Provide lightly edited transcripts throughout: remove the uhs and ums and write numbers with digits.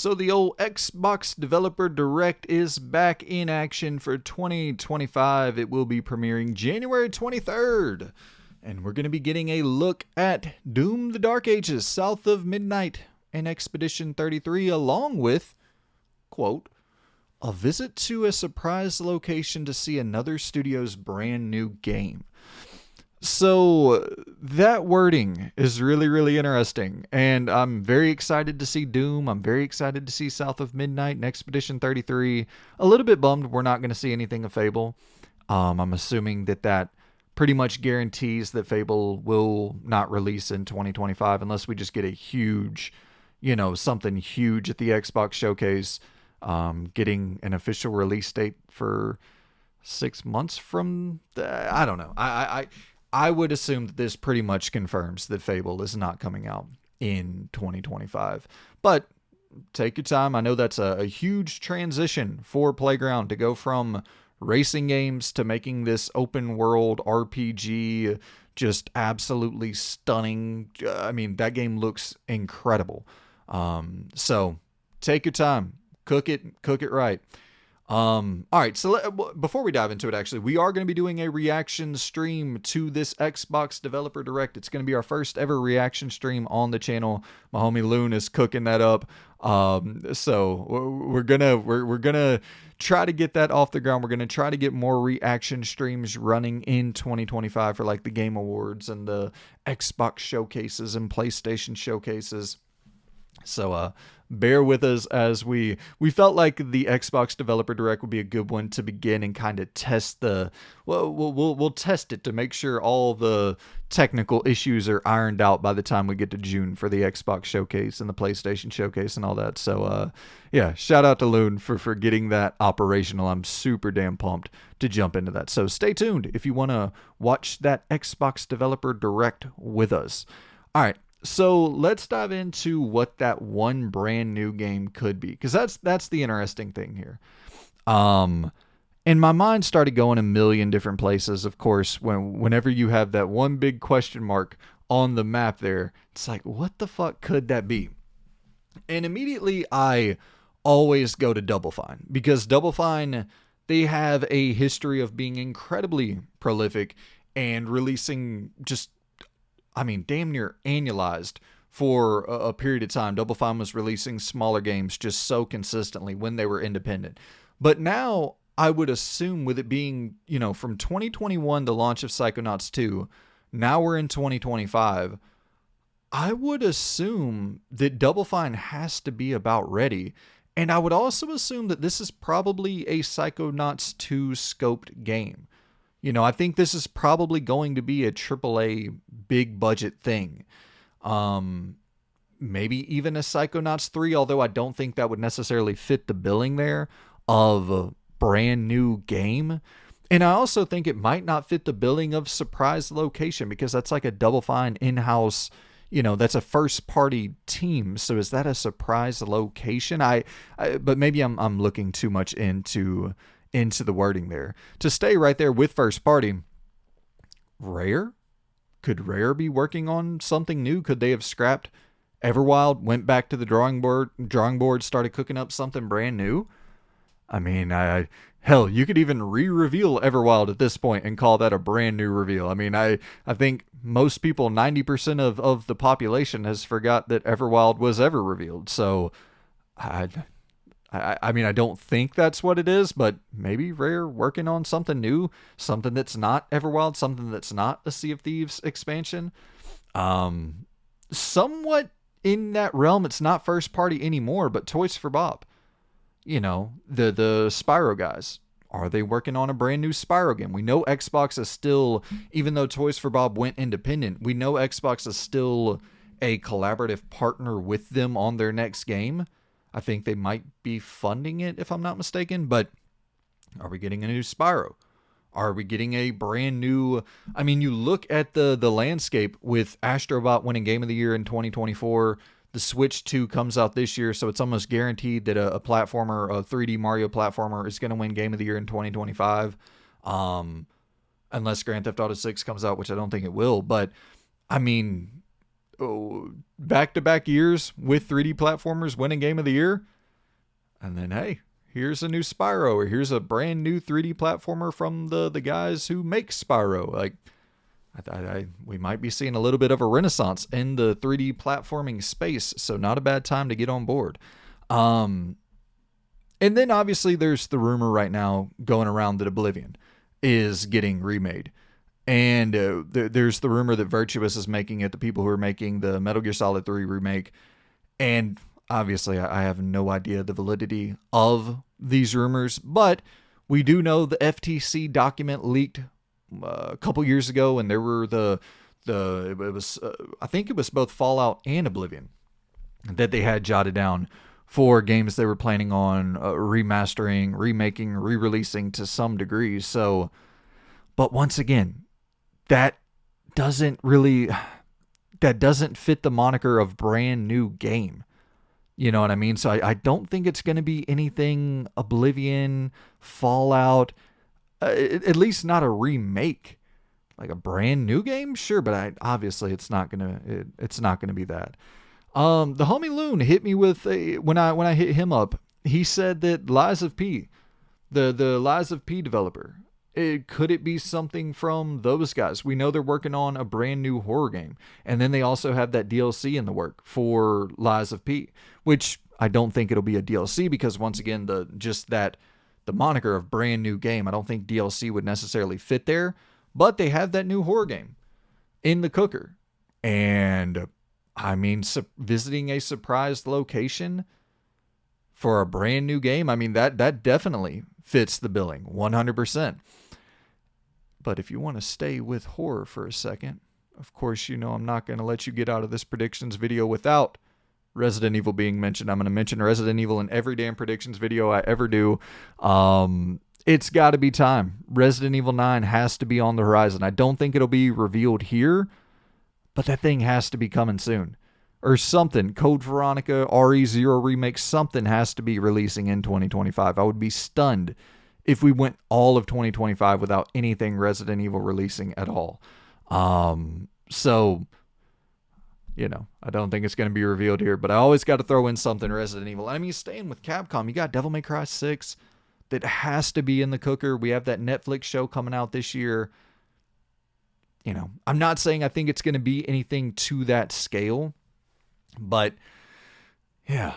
So the old Xbox Developer Direct is back in action for 2025. It will be premiering January 23rd. And we're going to be getting a look at Doom the Dark Ages, South of Midnight, and Expedition 33, along with, quote, a visit to a surprise location to see another studio's brand new game. So that wording is really, really interesting, and I'm very excited to see Doom. I'm very excited to see South of Midnight and Expedition 33. A little bit bummed we're not going to see anything of Fable. I'm assuming that pretty much guarantees that Fable will not release in 2025 unless we just get a huge, something huge at the Xbox showcase. Getting an official release date for 6 months from I don't know. I would assume that this pretty much confirms that Fable is not coming out in 2025. But take your time. I know that's a huge transition for Playground to go from racing games to making this open world RPG just absolutely stunning. I mean, that game looks incredible. So take your time. Cook it right. All right, so before we dive into it, actually, we are going to be doing a reaction stream to this Xbox Developer Direct. It's going to be our first ever reaction stream on the channel. My homie Loon is cooking that up. So we're gonna try to get that off the ground. We're gonna try to get more reaction streams running in 2025 for like the Game Awards and the Xbox showcases and PlayStation showcases. So bear with us as we felt like the Xbox Developer Direct would be a good one to begin and kind of test we'll test it to make sure all the technical issues are ironed out by the time we get to June for the Xbox showcase and the PlayStation showcase and all that. So yeah, shout out to Loon for getting that operational. I'm super damn pumped to jump into that. So stay tuned if you want to watch that Xbox Developer Direct with us. All right. So let's dive into what that one brand new game could be, because that's the interesting thing here. And my mind started going a million different places. Of course, whenever you have that one big question mark on the map there, it's like, what the fuck could that be? And immediately I always go to Double Fine, because Double Fine, they have a history of being incredibly prolific and releasing just, damn near annualized for a period of time. Double Fine was releasing smaller games just so consistently when they were independent. But now I would assume with it being, from 2021, the launch of Psychonauts 2, now we're in 2025, I would assume that Double Fine has to be about ready. And I would also assume that this is probably a Psychonauts 2 scoped game. I think this is probably going to be a AAA big budget thing. Maybe even a Psychonauts 3, although I don't think that would necessarily fit the billing there of a brand new game. And I also think it might not fit the billing of surprise location, because that's like a Double Fine in-house, that's a first party team. So is that a surprise location? But maybe I'm looking too much into the wording there. To stay right there with first party, Rare? Could Rare be working on something new? Could they have scrapped Everwild, went back to the drawing board, started cooking up something brand new? Hell, you could even re-reveal Everwild at this point and call that a brand new reveal. I think most people, 90% of the population has forgot that Everwild was ever revealed. So I don't think that's what it is, but maybe Rare working on something new, something that's not Everwild, something that's not a Sea of Thieves expansion. Somewhat in that realm. It's not first party anymore, but Toys for Bob. The Spyro guys. Are they working on a brand new Spyro game? We know Xbox is still, even though Toys for Bob went independent, we know Xbox is still a collaborative partner with them on their next game. I think they might be funding it, if I'm not mistaken. But are we getting a new Spyro? Are we getting a brand new... you look at the landscape with Astrobot winning Game of the Year in 2024. The Switch 2 comes out this year, so it's almost guaranteed that a 3D Mario platformer is going to win Game of the Year in 2025. Unless Grand Theft Auto 6 comes out, which I don't think it will. But, back-to-back years with 3D platformers winning Game of the Year. And then, hey, here's a new Spyro, or here's a brand new 3D platformer from the guys who make Spyro. Like, we might be seeing a little bit of a renaissance in the 3D platforming space, so not a bad time to get on board. And then obviously there's the rumor right now going around that Oblivion is getting remade. And there's the rumor that Virtuous is making it, the people who are making the Metal Gear Solid 3 remake. And obviously I have no idea the validity of these rumors, but we do know the FTC document leaked a couple years ago, and there were I think it was both Fallout and Oblivion that they had jotted down for games they were planning on remastering, remaking, re-releasing to some degree. So, but once again, that doesn't fit the moniker of brand new game. You know what I mean? So I don't think it's going to be anything Oblivion, Fallout, at least not a remake. Like a brand new game, sure, but obviously it's not gonna be that. The homie Loon hit me with when I hit him up. He said that Lies of P, the Lies of P developer, could it be something from those guys? We know they're working on a brand new horror game, and then they also have that DLC in the work for Lies of P, which I don't think it'll be a DLC because once again the moniker of brand new game, I don't think DLC would necessarily fit there, but they have that new horror game in the cooker. And I mean, visiting a surprised location for a brand new game, I mean, that definitely fits the billing 100%. But if you want to stay with horror for a second, of course, you know I'm not going to let you get out of this predictions video without Resident Evil being mentioned. I'm going to mention Resident Evil in every damn predictions video I ever do. It's got to be time. Resident Evil 9 has to be on the horizon. I don't think it'll be revealed here, but that thing has to be coming soon. Or something. Code Veronica, RE0 remake, something has to be releasing in 2025. I would be stunned if we went all of 2025 without anything Resident Evil releasing at all. So, you know, I don't think it's going to be revealed here, but I always got to throw in something Resident Evil. I mean, staying with Capcom, you got Devil May Cry 6 that has to be in the cooker. We have that Netflix show coming out this year. You know, I'm not saying I think it's going to be anything to that scale, but yeah,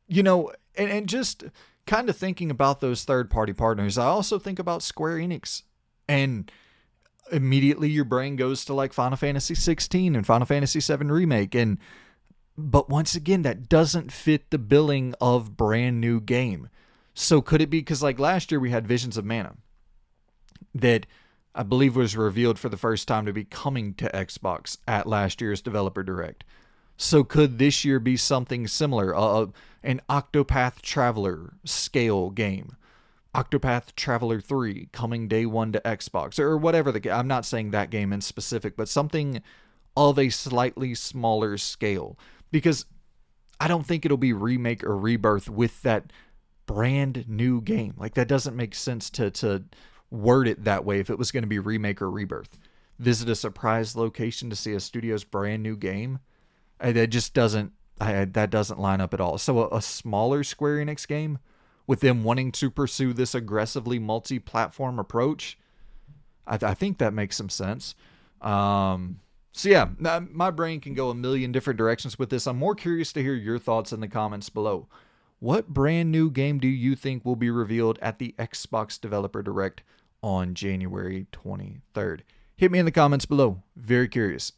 you know, and just kind of thinking about those third-party partners, I also think about Square Enix, and immediately your brain goes to like Final Fantasy 16 and Final Fantasy 7 Remake, but once again, that doesn't fit the billing of brand new game. So could it be because like last year we had Visions of Mana that I believe was revealed for the first time to be coming to Xbox at last year's Developer Direct. So could this year be something similar? An Octopath Traveler scale game. Octopath Traveler 3 coming day one to Xbox. Or whatever I'm not saying that game in specific, but something of a slightly smaller scale. Because I don't think it'll be remake or rebirth with that brand new game. Like that doesn't make sense to word it that way if it was going to be remake or rebirth. Visit a surprise location to see a studio's brand new game. That just doesn't line up at all. So a smaller Square Enix game with them wanting to pursue this aggressively multi-platform approach, I think that makes some sense. So yeah, my brain can go a million different directions with this. I'm more curious to hear your thoughts in the comments below. What brand new game do you think will be revealed at the Xbox Developer Direct on January 23rd? Hit me in the comments below. Very curious.